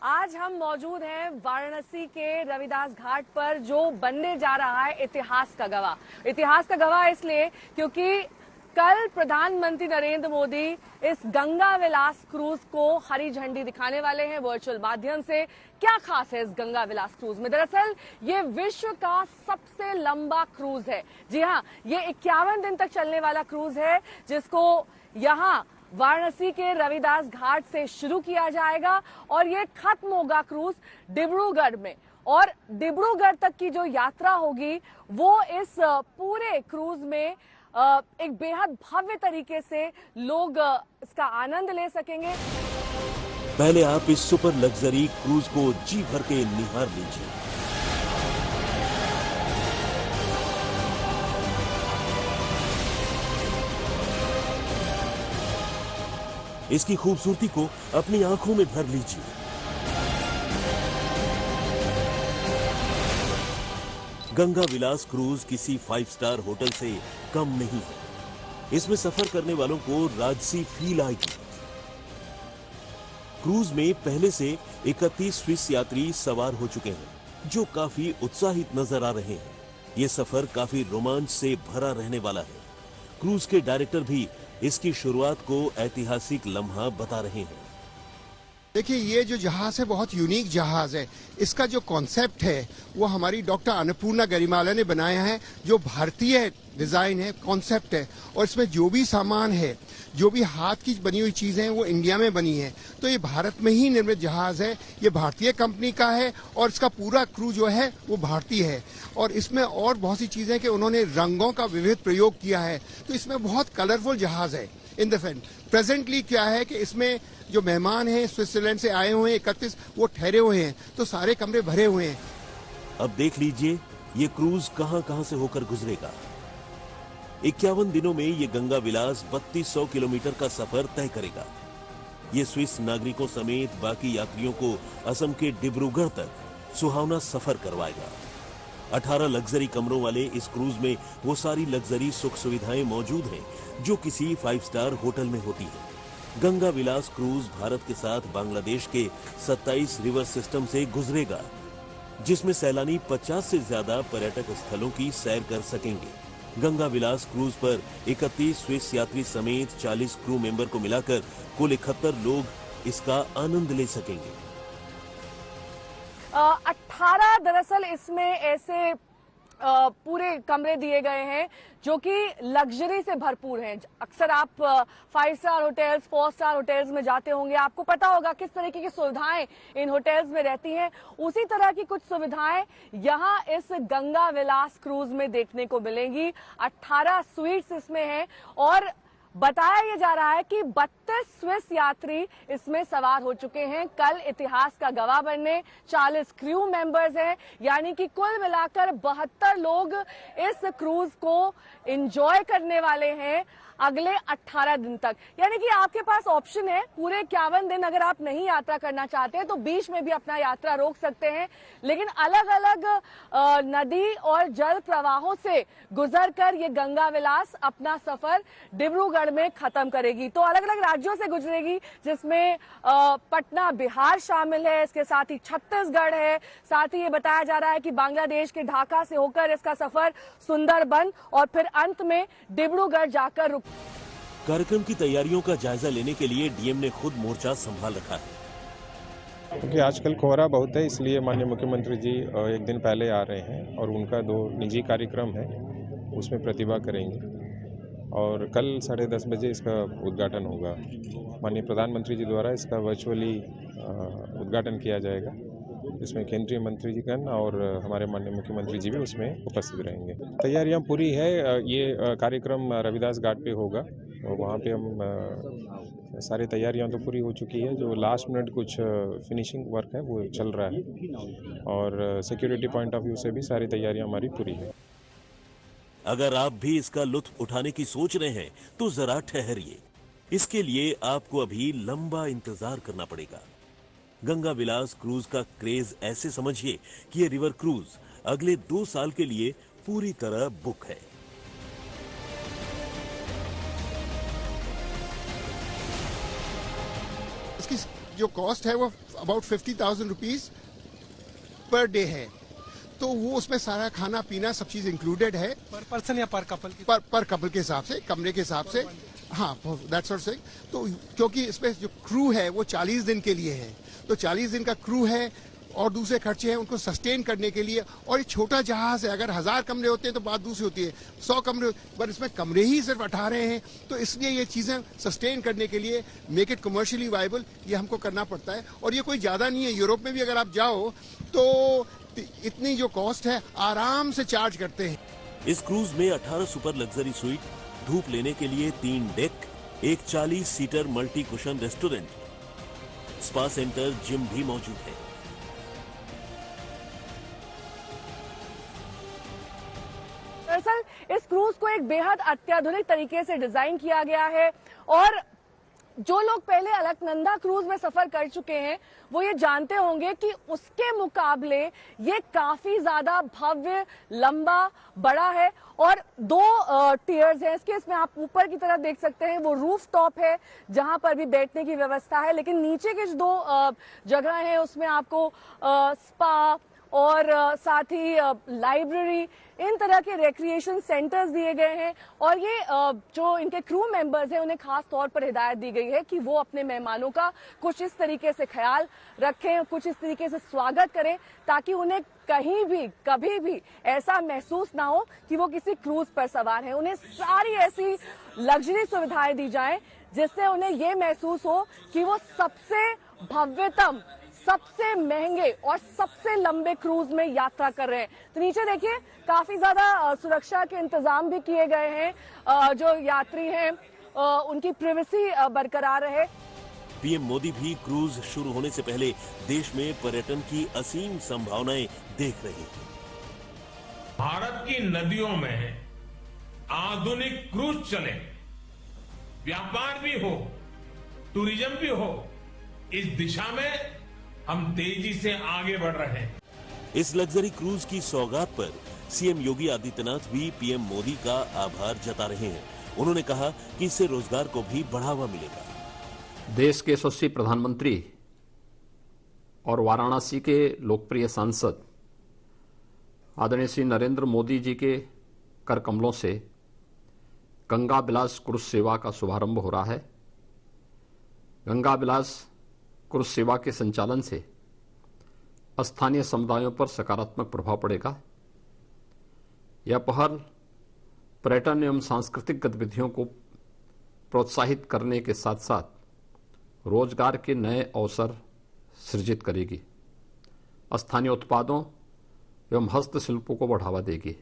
आज हम मौजूद हैं वाराणसी के रविदास घाट पर, जो बनने जा रहा है इतिहास का गवाह। इतिहास का गवाह इसलिए क्योंकि कल प्रधानमंत्री नरेंद्र मोदी इस गंगा विलास क्रूज को हरी झंडी दिखाने वाले हैं वर्चुअल माध्यम से। क्या खास है इस गंगा विलास क्रूज में? दरअसल ये विश्व का सबसे लंबा क्रूज है। जी हाँ, ये 51 दिन तक चलने वाला क्रूज है, जिसको यहाँ वाराणसी के रविदास घाट से शुरू किया जाएगा और ये खत्म होगा क्रूज डिब्रूगढ़ में। और डिब्रूगढ़ तक की जो यात्रा होगी वो इस पूरे क्रूज में एक बेहद भव्य तरीके से लोग इसका आनंद ले सकेंगे। पहले आप इस सुपर लग्जरी क्रूज को जी भर के निहार लीजिए। इसकी खूबसूरती को अपनी आंखों में भर लीजिए। गंगा विलास क्रूज किसी 5 स्टार होटल से कम नहीं है। इसमें सफर करने वालों को राजसी फील आएगी। क्रूज में पहले से 31 स्विस यात्री सवार हो चुके हैं, जो काफी उत्साहित नजर आ रहे हैं। ये सफर काफी रोमांच से भरा रहने वाला है। क्रूज के डायरेक्टर भी इसकी शुरुआत को ऐतिहासिक लम्हा बता रहे हैं। देखिए, ये जो जहाज है बहुत यूनिक जहाज है। इसका जो कॉन्सेप्ट है वो हमारी डॉक्टर अन्नपूर्णा गरिमाला ने बनाया है, जो भारतीय डिजाइन है, कॉन्सेप्ट है। और इसमें जो भी सामान है, जो भी हाथ की बनी हुई चीजें हैं, वो इंडिया में बनी है। तो ये भारत में ही निर्मित जहाज है। ये भारतीय कंपनी का है और इसका पूरा क्रू जो है वो भारतीय है। और इसमें और बहुत सी चीजें कि उन्होंने रंगों का विविध प्रयोग किया है। तो इसमें बहुत कलरफुल जहाज है। इन द फ्रंट प्रेजेंटली क्या है कि इसमें जो मेहमान हैं स्विट्जरलैंड से आए हुए हैं 31, वो ठहरे हुए हैं। तो सारे कमरे भरे हुए हैं। अब देख लीजिए ये क्रूज कहां-कहां से होकर गुजरेगा। 51 दिनों में ये गंगा विलास 3200 किलोमीटर का सफर तय करेगा। ये स्विस नागरिकों समेत बाकी यात्रियों को असम के डिब्रूगढ़ तक सुहावना सफर करवाएगा। 18 लग्जरी कमरों वाले इस क्रूज में वो सारी लग्जरी सुख सुविधाएं मौजूद हैं जो किसी 5 स्टार होटल में होती है। गंगा विलास क्रूज भारत के साथ बांग्लादेश के 27 रिवर सिस्टम से गुजरेगा, जिसमें सैलानी 50 से ज्यादा पर्यटक स्थलों की सैर कर सकेंगे। गंगा विलास क्रूज पर 31 स्विस यात्री समेत 40 क्रू मेंबर को मिलाकर कुल 71 लोग इसका आनंद ले सकेंगे। 18 दरअसल इसमें ऐसे पूरे कमरे दिए गए हैं जो कि लग्जरी से भरपूर हैं। अक्सर आप 5 स्टार होटल्स, 4 स्टार होटल्स में जाते होंगे, आपको पता होगा किस तरीके की सुविधाएं इन होटल्स में रहती हैं। उसी तरह की कुछ सुविधाएं यहां इस गंगा विलास क्रूज में देखने को मिलेंगी। 18 स्वीट्स इसमें हैं और बताया यह जा रहा है कि 32 स्विस यात्री इसमें सवार हो चुके हैं कल इतिहास का गवाह बनने। 40 क्रू मेंबर्स हैं, यानी कि कुल मिलाकर 72 लोग इस क्रूज को एंजॉय करने वाले हैं अगले 18 दिन तक। यानी कि आपके पास ऑप्शन है, पूरे 51 दिन अगर आप नहीं यात्रा करना चाहते हैं तो बीच में भी अपना यात्रा रोक सकते हैं। लेकिन अलग अलग नदी और जल प्रवाहों से गुजरकर ये गंगा विलास अपना सफर डिब्रूगढ़ में खत्म करेगी। तो अलग अलग राज्यों से गुजरेगी, जिसमें पटना बिहार शामिल है, इसके साथ ही छत्तीसगढ़ है। साथ ही ये बताया जा रहा है कि बांग्लादेश के ढाका से होकर इसका सफर सुंदरबन और फिर अंत में डिब्रूगढ़ जाकर कार्यक्रम की तैयारियों का जायजा लेने के लिए डीएम ने खुद मोर्चा संभाल रखा है। क्योंकि आजकल कोहरा बहुत है, इसलिए माननीय मुख्यमंत्री जी एक दिन पहले आ रहे हैं और उनका 2 निजी कार्यक्रम है, उसमें प्रतिभा करेंगे। और कल 10:30 बजे इसका उद्घाटन होगा। माननीय प्रधानमंत्री जी द्वारा इसका वर्चुअली उद्घाटन किया जाएगा, जिसमें केंद्रीय मंत्री जी गण और हमारे माननीय मुख्यमंत्री जी भी उसमें उपस्थित रहेंगे। तैयारियां पूरी है। ये कार्यक्रम रविदास घाट पे होगा और वहाँ पे हम सारी तैयारियां तो पूरी हो चुकी है। जो लास्ट मिनट कुछ फिनिशिंग वर्क है वो चल रहा है और सिक्योरिटी पॉइंट ऑफ व्यू से भी सारी तैयारियां हमारी पूरी है। अगर आप भी इसका लुत्फ उठाने की सोच रहे हैं तो जरा ठहरिए। इसके लिए आपको अभी लंबा इंतजार करना पड़ेगा। गंगा विलास क्रूज का क्रेज ऐसे समझिए कि ये रिवर क्रूज अगले 2 साल के लिए पूरी तरह बुक है। इसकी जो कॉस्ट है वो अबाउट 50,000 रुपीज पर डे है। तो वो उसमें सारा खाना पीना सब चीज इंक्लूडेड है। पर पर्सन या पर कपल पर कपल के हिसाब से, कमरे के हिसाब से, हाँ दैट्स व्हाट सेइंग। तो क्योंकि इसमें जो क्रू है वो 40 दिन के लिए है, तो 40 दिन का क्रू है और दूसरे खर्चे हैं उनको सस्टेन करने के लिए। और ये छोटा जहाज है, अगर 1000 कमरे होते हैं तो बात दूसरी होती है, 100 कमरे, पर इसमें कमरे ही सिर्फ 18 हैं। तो इसलिए ये चीजें सस्टेन करने के लिए, मेक इट कमर्शियली वायबल, ये हमको करना पड़ता है। और ये कोई ज्यादा नहीं है, यूरोप में भी अगर आप जाओ तो इतनी जो कॉस्ट है आराम से चार्ज करते हैं। इस क्रूज में 18 सुपर लग्जरी स्वीट, धूप लेने के लिए 3 डेक, एक 40 seater multi cushion restaurant, spa centre, gym भी मौजूद है। दरअसल इस क्रूज को एक बेहद अत्याधुनिक तरीके से डिजाइन किया गया है और जो लोग पहले अलकनंदा क्रूज में सफर कर चुके हैं वो ये जानते होंगे कि उसके मुकाबले ये काफी ज्यादा भव्य, लंबा, बड़ा है और 2 टियर्स हैं इसके। इसमें आप ऊपर की तरफ देख सकते हैं वो रूफ टॉप है जहां पर भी बैठने की व्यवस्था है, लेकिन नीचे के जो 2 जगह हैं उसमें आपको स्पा और साथ ही लाइब्रेरी, इन तरह के रिक्रिएशन सेंटर्स दिए गए हैं। और ये जो इनके क्रू मेंबर्स हैं उन्हें खास तौर पर हिदायत दी गई है कि वो अपने मेहमानों का कुछ इस तरीके से ख्याल रखें, कुछ इस तरीके से स्वागत करें ताकि उन्हें कहीं भी कभी भी ऐसा महसूस ना हो कि वो किसी क्रूज पर सवार हैं। उन्हें सारी ऐसी लग्जरी सुविधाएं दी जाएं जिससे उन्हें ये महसूस हो कि वो सबसे भव्यतम, सबसे महंगे और सबसे लंबे क्रूज में यात्रा कर रहे हैं। तो नीचे देखिए काफी ज्यादा सुरक्षा के इंतजाम भी किए गए हैं, जो यात्री हैं उनकी प्राइवेसी बरकरार रहे। पीएम मोदी भी क्रूज शुरू होने से पहले देश में पर्यटन की असीम संभावनाएं देख रहे हैं। भारत की नदियों में आधुनिक क्रूज चले, व्यापार भी हो, टूरिज्म भी हो, इस दिशा में हम तेजी से आगे बढ़ रहे हैं। इस लग्जरी क्रूज की सौगात पर सीएम योगी आदित्यनाथ भी पीएम मोदी का आभार जता रहे हैं। उन्होंने कहा कि इससे रोजगार को भी बढ़ावा मिलेगा। देश के यशस्वी प्रधानमंत्री और वाराणसी के लोकप्रिय सांसद आदरणीय श्री नरेंद्र मोदी जी के कर कमलों से गंगा विलास क्रूज सेवा का शुभारंभ हो रहा है। गंगा विलास क्रूज सेवा के संचालन से स्थानीय समुदायों पर सकारात्मक प्रभाव पड़ेगा। यह पहल पर्यटन एवं सांस्कृतिक गतिविधियों को प्रोत्साहित करने के साथ साथ रोजगार के नए अवसर सृजित करेगी, स्थानीय उत्पादों एवं हस्तशिल्पों को बढ़ावा देगी।